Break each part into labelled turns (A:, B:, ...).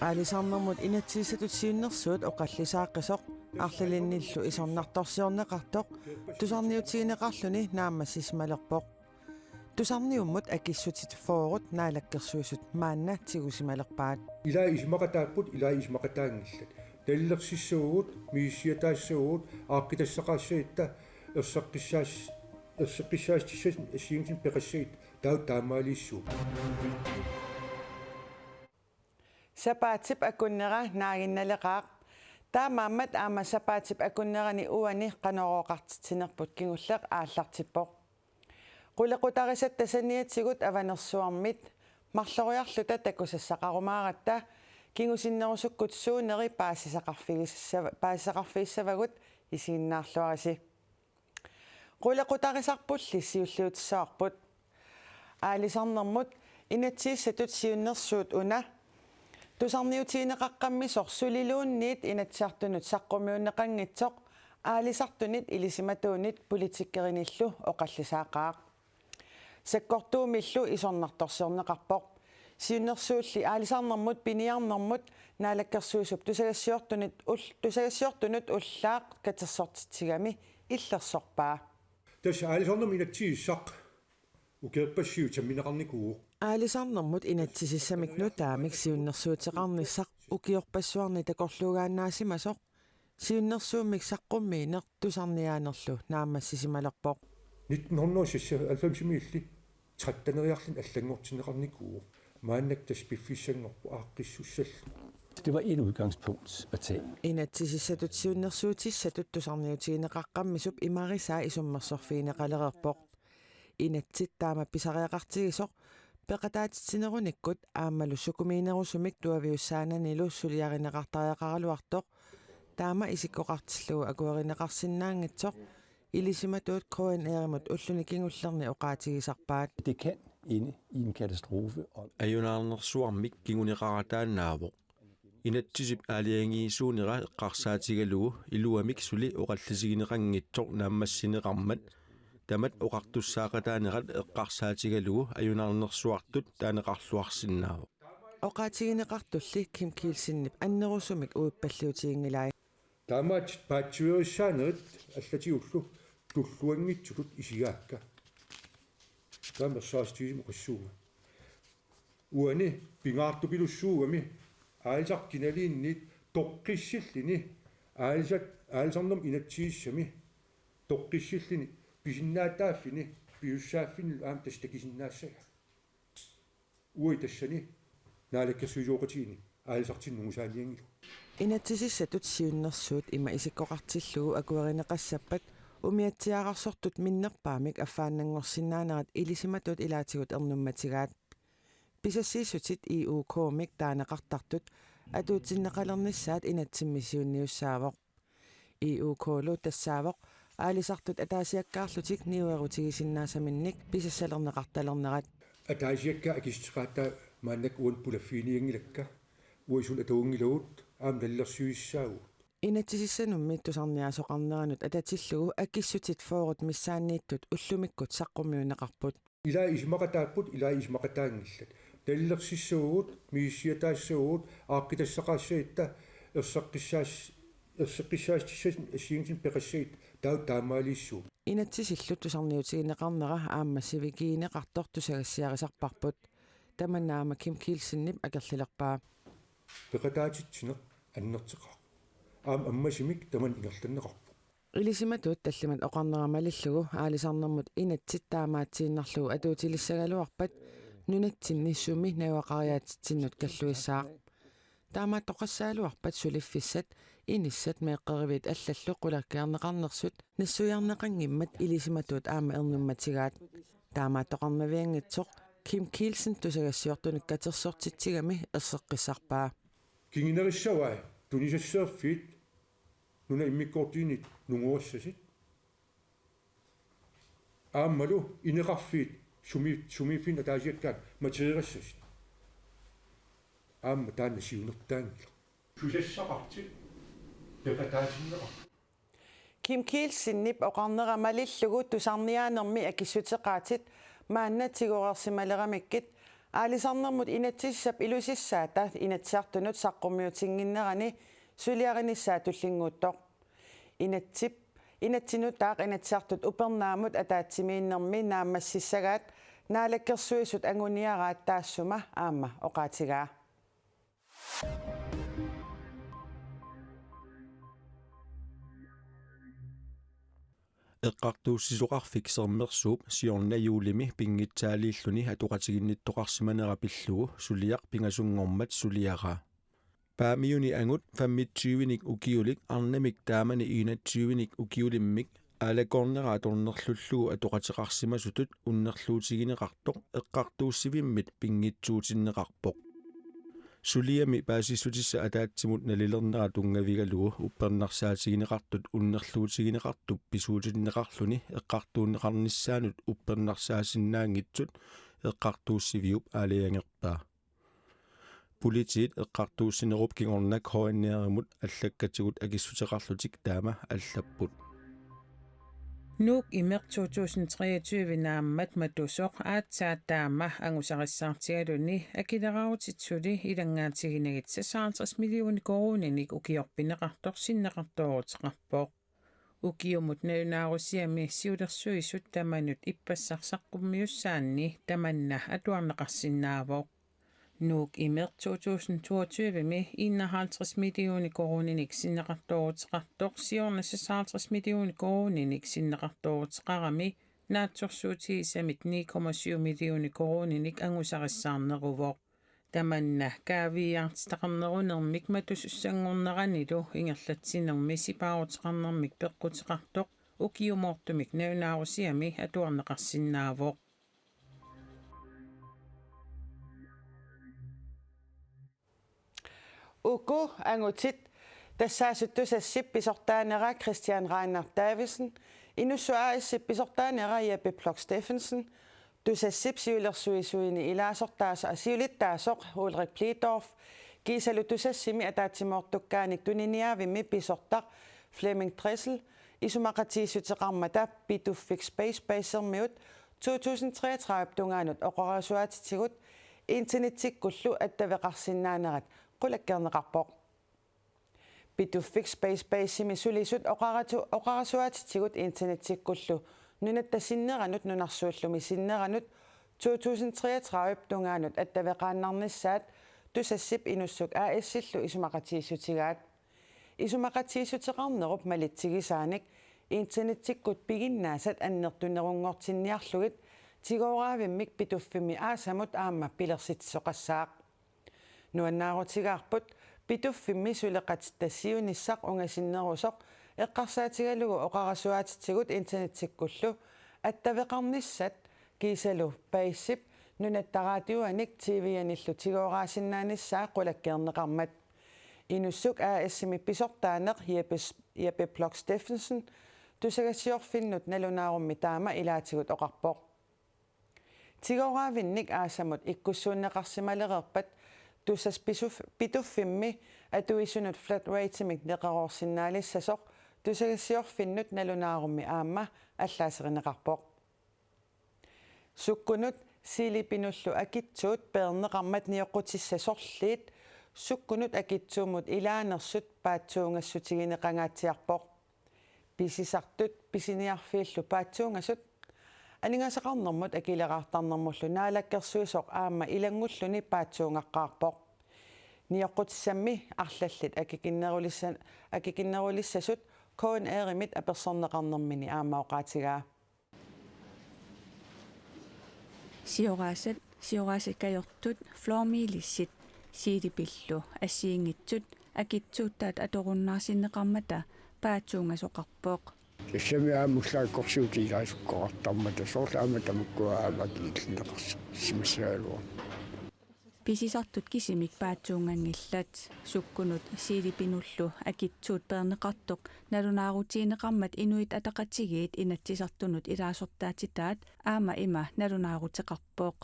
A: аалисаарнэрмут инатсиисатутсиуннэрсуут оқаллисааққисоқ арлалинниллу исорнарторсиорнеқартоқ тусарниутигинеқарлуни нааммассисмалерпоқ тусарниуммут акиссутит фоорут наалаккерсуисут маанна тигусималерпаат
B: илаа исмақатааппут илаа исмақатаангиллат таллерсиссуугут мииссиатаассуугут ааққитассақаассаитта ерсеққиссаастиссас асиингсин пеқассаит таамаалииссуу
A: сапаатип акуннера наагинналеқаақ таамааммат аама сапаатип акуннерани уани қанорооқартитсинерпут кигуллеқ ааллартиппоқ qulaqutarisat tasaniatsigut avanersuarmit marloriarluta takusassaqarumaaratта kingusиннерусуккут суунери паассисақарфигиссавагут исигиннаарлуариси qulaqutarisarpulli siulliutissаарput аалисарнэрмут инатсииссатут сиуннерсуут уна тусарниутиинеқаққаммисор сулилуунниит инатсиартунут саққумиуннеқангитсоқ аалисартунит илисиматуунит политиккериниллу оқаллисаақаақ саккортуумиллу исорнарторсиорнеқарпоқ сиуннерсуулли аалисаарнэрмут пиниарнэрмут наалаккерсуусуп тусагассиортунут уллаақ катерсортитсигами иллерсорпаа
B: тас аалисаарнэрм инатсииссақ укеерпассиу тамминеқарникуу
A: аалисаарнэрмут инатсисиссамикну таамик сиуннерсуутеқарниссақ укиорпассуарни такорлуугааннаасимасоқ сиуннерсууммик саққуммиинеқ тусарниаанерлу наамассисималерпоқ
B: 1990 13-нериарлин аллангортинеқарникуу мааннак тас пиффиссангорпу ааққиссуссаллу.
C: Det var et udgangspunkt at tage.
A: Inatsisisatut siunnersuutissatut tusarniutigineqaqqammisup imarisaa isummersorfiineqalererpoq inatsit taama pisariaqartigisoq peqataatitsinerunikut aammalussukumiinerusumik tuaviussaananilu suliarineqartariaqaraluartoq taama isikkoqartillugu akuerineqarsinnaangitsoq ilisimatuut KNR-mut ullunikingullерни oqaatigisarpaat
C: Det kan ende i en katastrofe.
D: Ajunarnersuarmik kinguniqarataannaavoq inatsisip aaliangiisuunera eqqarsaatigalugu iluamik suli oqallisigineqanngitsoq naammassineqarmat tamat oqartussaaqataanerat eqqarsaatigalugu ajunarnersuartut taaneqarluarsinnaavoq
A: oqaatigineqartulli Kim Kielsinnip annerusumik uippalliutiingilai
B: таамаат паатсуерissaanerit аллатиуллу туллуангитсулут исигаакка таамассаастигисим қассууга уани пингаартупилуссуугами аалсақкиналииннит тоққиссиллини аалсарнам инатсииссами тоққиссиллини писиннаатааффини пиуссааффини аам тастакисиннаассага уи тассани наалаккерсуижооқатиини аалсартиннугусаалиангилу
A: inatsisissatut siunnersuut ima isikkoqartillugu akuerineqassappat umiatsiaqarsortut minnerpaamik affaannangorsinnaanerat ilisimatut ilaatigut ernummatigaat pisassiisutit IUK-mik taaneqartartut atuutsinneqalernissaat inatsimmissiunniussaavoq IUK-lu tassaavoq aalisartut ataasiakkaarlutik niuerutigisinnaasaminik pisassalerneqartalernerat
B: атаасиакка акистеқаата мааннак уун пулаффиниангилакка уисул атуунгилуут аам таллерсуиссаагу
A: inatsisissanummiit tusarniasoqarneranut atatsillugu akissutит foorut missaanniittut ullumikкут саққумиунеқарпут
B: илаа исмақатааппут илаа исмақатаангиллат таллерсиссуугут мииссиатаассуугут ааққитассақаассаитта ерсеққиссаастиссас асиингсин пеқассаит таамаалииссуу
A: inatsisillут tusarniutigineqarnera aammассивигиинеқартор тусагассиарисарпарпут таманнаама Kim Kielsinnip акерлилерпаа
B: пеқатаатитсинеқ аннертеқар аам аммасимик таман ингерланнеқарпу
A: илисиматуут таллимат оқарнерамалиллугу аалисарнэрмут инатсит таамаатсииннарлугу атуутилиссагалуарпат нунатсинниссуми навақариаатитсиннут каллуиссаа таамаат тоқассаалуарпат сулиффиссат иниссат меэққеривит аллаллу қулаккиарнеқарнерсут нассуярнеқангиммат илисиматуут аама ернумматигаат таамаат тоқарнавиангитсоқ Kim Kielsen тусагассиортунук катерсортитсигами ерсеққиссарпаа
B: кингинериссаваа тунисассааффит нуна иммиккортиинит нунгуассасит ааммалу инеқарфит сумифин атаасиаккаат материассасит аамма таанна сиунертаангила сусассақарти пеқатаатиннеқар
A: Kim Kielsinnip oqarneramалиллугу тусарниаанерми акиссутеқаатит мааннатигорерсималерамиккит аалисарнэрмут инатсиссап илусиссаата инатсиартунут саққуммиутингиннерани сулиаринissaа туллингууттоқ инатсинутаақ инатсиартут упернаамут атаатсимииннэрми нааммассиссагаат наалаккерсуисут ангуниараат таассума аама оқаатигаа
D: эққартууссисоқарфик сермерсууп сиорнаюулими пингитсаалииллуни атоқатигинниттоқарсиманера пиллугу сулиақ пингасунгормат сулиараа паамиуни ангут 25-ник укиулик арнамик таамани 21-ник укиулиммик аалакорнераа торнерлуллугу атоқатеқарсимасутут уннерлуутигинеқартоқ эққартууссивиммит пингитсуутиннеқарпоқ сулиами паасиссутисса атаатсимут налилернера тунгавигалугу уппернарсаатигинеқартут уннерлуутигинеқартуп писуутиннеқарлуни эққартууннеқарниссаанут уппернарсаасиннаангитсут эққартууссивиуп аалиангерпаа политит эққартууссинеруп кигорнак хоанниаремут аллаккатигут акиссутеқарлутик таама аллаппут
E: Nuuk imeq 2023 naammat matusoq aatsaataama angusarissartigaluni akilerarutitsuli ilangaatiginagit 56 million koruninik ukiorpineqartoq sinneqartooruteqarpoq ukiumut nalunaarusiami siulersuisut tamanut ippassarsaqqummiussaanni tamanna atuarneqarsinnaavoq Nuuk imeq 2022 51 million koruninik sinneqartooruteqartoq siornassaartres million koruninik sinneqartooruteqarami naatsorsuutigisamit 9,7 million koruninik angusarissаарneruvoq tamanna kaaviiartitaqarnerunermik matusussanngorneranilu ingerlatsinermi sipaaruteqarnermik peqqutеqartoq ukiumortumik nalunaarusiami atuarneqarsinnaavoq
A: uku angutit тассаасуттусассип писортаанера Christian Reiner Davidsen инуссуааиссип писортаанера Jeppe Plock Steffensen тусассип сиулерсуисуини илаасортааса асиулиттаасоқ Ulrik Pledorf кисалу тусассими атаатсимоортуккааник туниниаавимми писортақ Flemming Dressel исумақатииссутеқармата питуффик Space Base-ермиут 2033 тунгаанут оқорасуаатитигут интернеттиккуллу аттавеқарсинаанерат qulakkerneqarpoq pituffik space base-imi sulisut oqarasuatitigut internettikkullu nunattassinneranut nunarsuullumi sinneranut 2033 tungaanut attaveqaannarnissaat tusassip inussuk aissillu isumaqatiissutigaat isumaqatiissutеqarnerup malittigisaanik internettikkut piginnaasat annertunerungortinniarlugit tigoraavimmik pituffimi aasamut aamma pilersitsoqassaaq nuannaarutigaarput pituffimmi suleqat tassiunissaq ungasinnerusoq eqqarsaatigalugu oqarasuaatitigut internettikkullu attaveqarnissat kiisalu paissip nunattaraatiuanik tv-anillu tigoraasinnaannissaa qulakkeerneqarmat inussuk aassimi pisortaaneq Jeppe Plock Steffensen tusagasiorfinnut nalunaarummi taama ilaatigut oqarpoq tigoraavinnik aasamut ikkussuunneqarsimalereerpat tussas pituffimmi atuisunut flat ratemik neqarorsinnaalissassoq tusagasiorfinnut nalunaarummi aamma allaaseqarneqarpoq sukkunut silipinullu akitsuut peerneqarmat nioqqutissassorliit sukkunut akitsuumut ilaanersut paatsuungassutigineqangaatiarpoq pisisartut pisiniarfiillu paatsuungasut aningasaqarnermut akileraartarnermullu naalakkersuisoq aamma ilangulluni paatsuungaqqaarpoq nioqqutissammi arlallit akikinnerulissasut koon eerimit apersorneqarnermini aamma oqaatigaa
F: sioraasikajortut floormiilissit siilipillu assiingitsut akitsuuttaat atorunnaarsinneqarmata paatsuungasoqarpoq
G: Sami aamullaakkorsuutigaasukkoqartarmata soorlaama tamukkuaavakiillineqarsa simassaaluor
F: pisisartut kisimik paatsuungangillat sukkunut siilipinullu akitsuut peerneqartoq nalunaarutiineqarmat inuit ataqatigiit inatsisartunut ilaasortaatitaat aama ima nalunaaruteqarpoq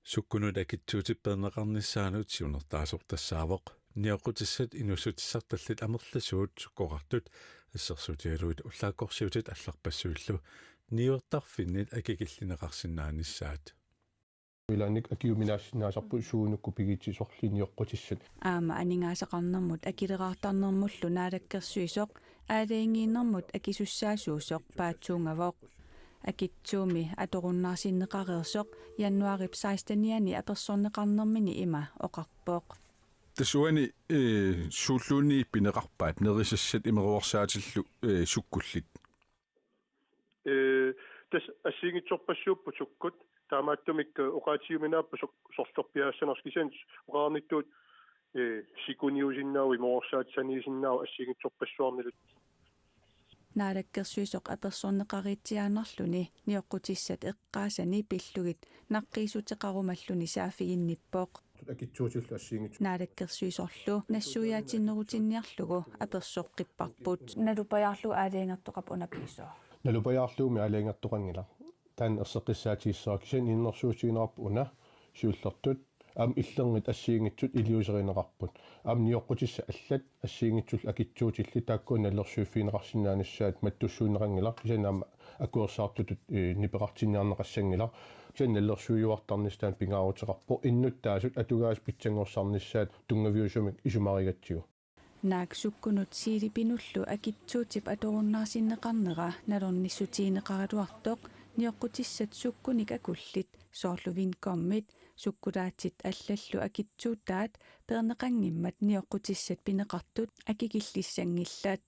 H: sukkunut akitsuutip peerneqarnissaanut siunertaasortassaavoq niaqutissat inussutissartallit amerlasuut sukkoqartut ассерсутигалуит уллааккорсиутит алларпассуиллу ниуертарфиннит акикиллинеқарсинааnissaat
I: Ilanik akiuminaasinaasarpu suunukku pigitisorliniorqutissat
F: аама анингаасақарнэрмут акилераартарнэрмуллу наалаккерсуисоқ аалаингииннэрмут акисуссаасуусоқ паатсуунгавоқ акитсууми аторуннаарсиннеқареерсоқ януарip 16-ниани аперсорнеқарнэрмини има оқарпооқ
H: тасуани сууллуунни пинеқарпаат нерисассат имеруорсаатиллу суккуллит
B: тас ассигитсорпассууппу суккут таамааттумик оqaатиуминааппу сорлерпиаассанерскисaan оqaarnittuut сикуниусиннаауи моорсаатсаниисиннаау ассигитсорпассуарнилут
F: наалаккерсуисоқ аперсорнеқариитсиаанерлүни ниоққутиссат эққаасани пиллугит наққиисутеқарумаллуни саафигинниппооқ
I: акитсуутилла ассигит
F: наалаккерсуисорлу нассуяатиннерутинниарлугу аперсоққиппарпут налупаjaarlu аалиангертоқап унапписоо
I: налупаjaarluumi алаингертоқангила таан ерсеққиссаатииссаа кисин иннерсуутигинераппу уна сиуллертут ам иллернит ассиингитсут илиусеринеқарпут ам ниоққутисса аллат ассиингитсул акитсуутилли тааккуун аллерсуиффинеқарсинааниссаат маттуссуунеқангила кисанаама акуерсаартутут ниперартинниарнеқассангила кисан аллерсуйуартарнистаан пингаарутеқарпо иннуттаасут атугаас питсангорсарниссаат тунгавиусумик исумаригатсигу
F: наак суккунут сиилипинуллу акитсуутип аторуннаарсиннеқарнера налорниссутиинеқаралуартоқ ниоққутиссат суккуник акуллит соорлувинкоммит суккулаатит аллаллу акитсуутаат пернеқангиммат ниоққутиссат пинеқартут акикиллиссангиллаат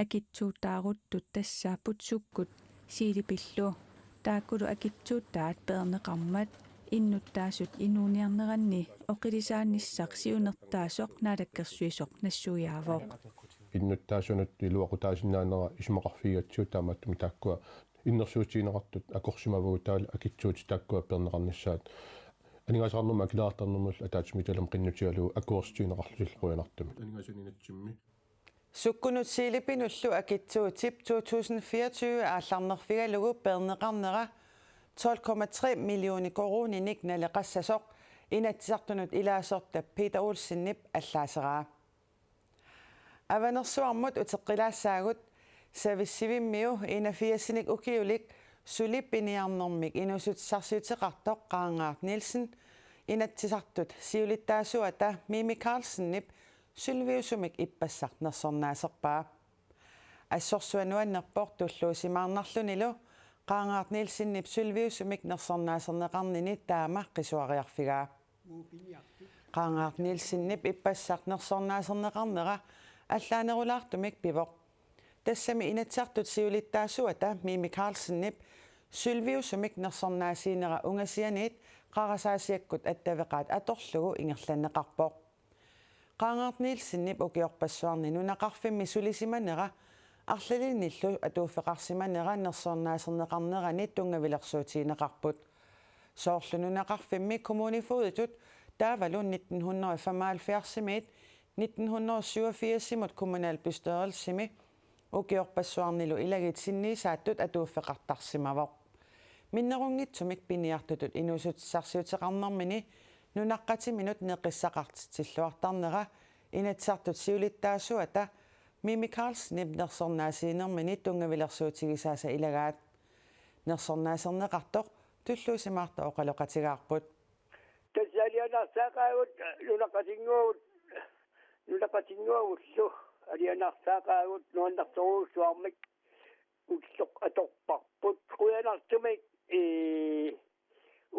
F: акитсуутааруттут тассааппут суккут сиилипиллу тааккулу акитсуутаат пернеқармат иннуттаасут инуниарнеранни оқилисааниссақ сиунертаасоқ наалаккерсуисоқ нассуяавоо
I: иннуттаасунут илуақутаасиннаанера исумақарфигатсуу таамааттуми тааккуа иннерсуутигинеқартут акорсимавгу таала акитсуути тааккуа пернеқарниссаат анигаасаарнерма акилаартарнермул атаатимиталам қиннутигалуу акуорстуинеқарлусиллуянартуми анигаасунинатсимми
A: суккунут сиилипинуллу акитсуутип 2024 аалларнерфигалугу пернеқарнера 12,3 миллиони корониник налеқассасоқ инатсартунут илаасорта Питер Олсеннип аллаасераа аванерсуармут утеққилаассаагут сависсивиммиу 81-синик укиулик сулиппиниарнэрмик инусутсарсиутеқартоқ Qaangaart Nielsen инатсисартут сиулиттаасуата Мими Карлсеннип сулвиусумик иппассартнерсорнаасерпаа ассорсуануаннерпор туллуусимаарнарлунилу Qaangaart Nielsenнип сулвиусумик нерсорнаасернеқарнини таама қисуариарфигаа Qaangaart Nielsenнип иппассартнерсорнаасернеқарнера аллаанерулаартумик пивоқ тассами инатсартут сиулиттаасуата Мими Карлсеннип сулвиусумик нерсорнаасиинера унгасианиит қарасаасиаккут аттавеқаат аторлугу ингерланнеқарпоқ Qaangaart Nielsenнип укиорпассуарни нунақарфимми сулисиманера арлалиниллу атууффеқарсиманера нерсорнаасернеқарнерани тунгавилерсуутиинеқарпут соорлунунақарфимми коммунифуутут таавалу 1975-симит 1987-симут kommunalbestørelsesimi укиорпассуарнилу илагитсинниисааттут атууффеқартарсимавоқ миннерунгитсумик пиниартутут инусутсарсиутеқарнэрмини нунаққатиминут неқиссақартитсиллуартарнера инатсартут сиулиттаасуата Мими Карлсеннип нерсорнаасиинермини тунгавилерсуутигисааса илагаат нерсорнаасернеқартоқ туллуусимаарта оқалоқатигаарпут
G: тасалианарсаақаагут нунақатингуавуллу алианарсаақаагут нуаннарторуусуармик уллоқ аторпарпут куянартумик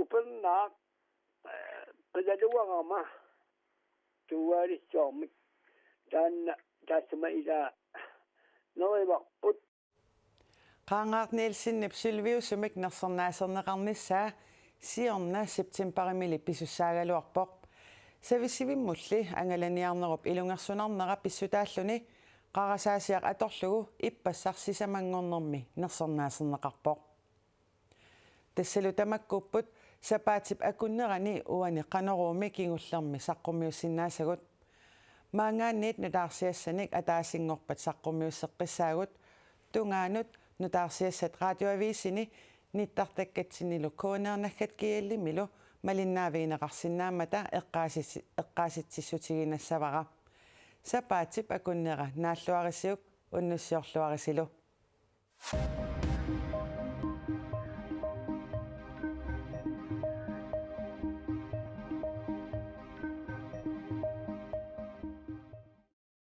G: упернаа педалуарама туарисуармик таанна тассама ила нориварпут
A: Qaangaart Nielsenнип сулвиусумик нерсорнаасернеқарниссаа сиорна септембаримили писуссаагалуарпоқ сависсивиммулли ангаланиарнеруп илунгерсунарнера писсутааллуни қарасаасиақ аторлугу иппассарсисамангорнэрми нерсорнаасернеқарпоқ тассалу тамаккуппут сапаатип акуннерани уани қанеруumi кигуллерми саққумиуссиннаасагут маангаанниит нутаарсиассаник атаасингорпат саққумиуссеққиссаагут тунгаанут нутаарсиассат радиоависини ниттартаккатсинилу коонернаггат киаллимилу малиннаавиинеқарсинаамата эққааситсиссутигинассавара сапаатип акуннера нааллуарисиук уннуссиорлуарисилу